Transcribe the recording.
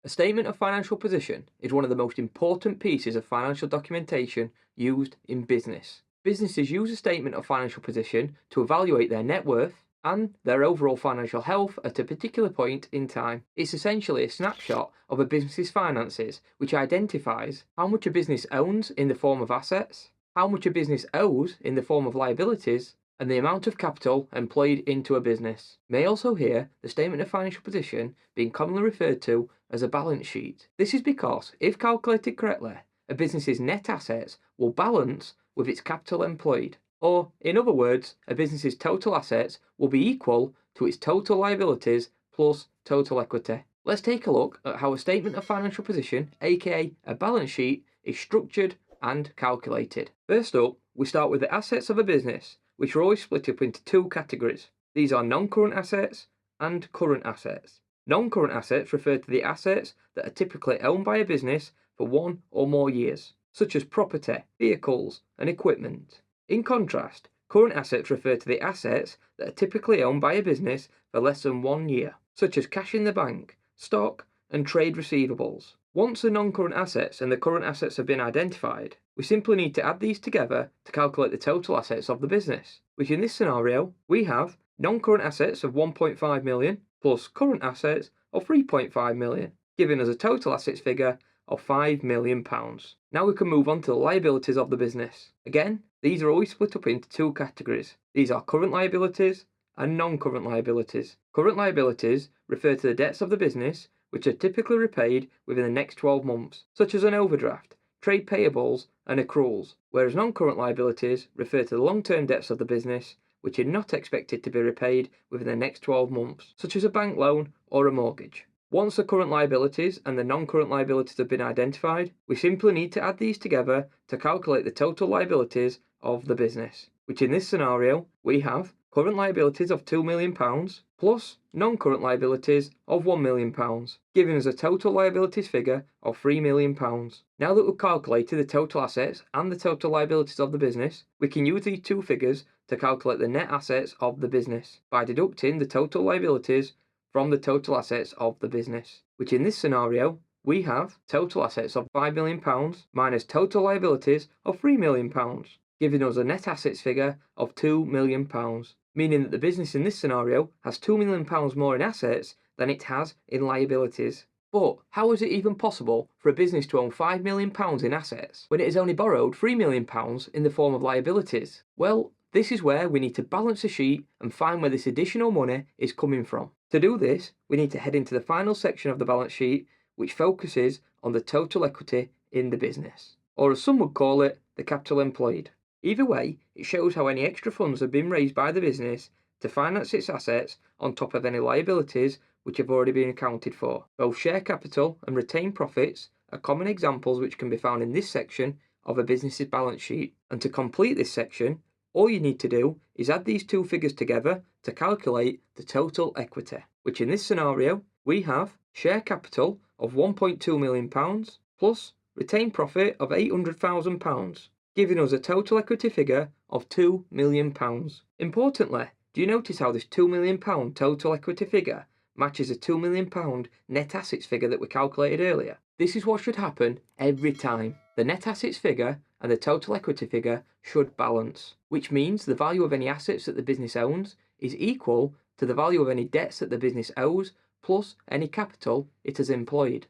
A statement of financial position is one of the most important pieces of financial documentation used in business. Businesses use a statement of financial position to evaluate their net worth and their overall financial health at a particular point in time. It's essentially a snapshot of a business's finances, which identifies how much a business owns in the form of assets, how much a business owes in the form of liabilities, and the amount of capital employed into a business. You may also hear the statement of financial position being commonly referred to as a balance sheet. This is because, if calculated correctly, a business's net assets will balance with its capital employed. Or, in other words, a business's total assets will be equal to its total liabilities plus total equity. Let's take a look at how a statement of financial position, aka a balance sheet, is structured and calculated. First up, we start with the assets of a business, which are always split up into two categories. These are non-current assets and current assets. Non-current assets refer to the assets that are typically owned by a business for 1 or more years, such as property, vehicles, and equipment. In contrast, current assets refer to the assets that are typically owned by a business for less than 1 year, such as cash in the bank, stock, and trade receivables. Once the non-current assets and the current assets have been identified, we simply need to add these together to calculate the total assets of the business, which in this scenario, we have non-current assets of 1.5 million plus current assets of 3.5 million, giving us a total assets figure of £5 million. Now we can move on to the liabilities of the business. Again, these are always split up into two categories. These are current liabilities and non-current liabilities. Current liabilities refer to the debts of the business which are typically repaid within the next 12 months, such as an overdraft, trade payables, and accruals, whereas non-current liabilities refer to the long-term debts of the business which are not expected to be repaid within the next 12 months, such as a bank loan or a mortgage. Once the current liabilities and the non-current liabilities have been identified, we simply need to add these together to calculate the total liabilities of the business, which in this scenario, we have current liabilities of £2 million plus non-current liabilities of £1 million, giving us a total liabilities figure of £3 million. Now that we've calculated the total assets and the total liabilities of the business, we can use these two figures to calculate the net assets of the business by deducting the total liabilities from the total assets of the business, which in this scenario, we have total assets of £5 million minus total liabilities of £3 million, giving us a net assets figure of £2 million, meaning that the business in this scenario has £2 million more in assets than it has in liabilities. But how is it even possible for a business to own £5 million in assets when it has only borrowed £3 million in the form of liabilities? Well, this is where we need to balance the sheet and find where this additional money is coming from. To do this, we need to head into the final section of the balance sheet, which focuses on the total equity in the business, or as some would call it, the capital employed. Either way, it shows how any extra funds have been raised by the business to finance its assets on top of any liabilities which have already been accounted for. Both share capital and retained profits are common examples which can be found in this section of a business's balance sheet. And to complete this section, all you need to do is add these two figures together to calculate the total equity, which in this scenario, we have share capital of £1.2 million plus retained profit of £800,000, giving us a total equity figure of £2 million. Importantly, do you notice how this £2 million total equity figure matches a £2 million net assets figure that we calculated earlier? This is what should happen every time. The net assets figure and the total equity figure should balance, which means the value of any assets that the business owns is equal to the value of any debts that the business owes plus any capital it has employed.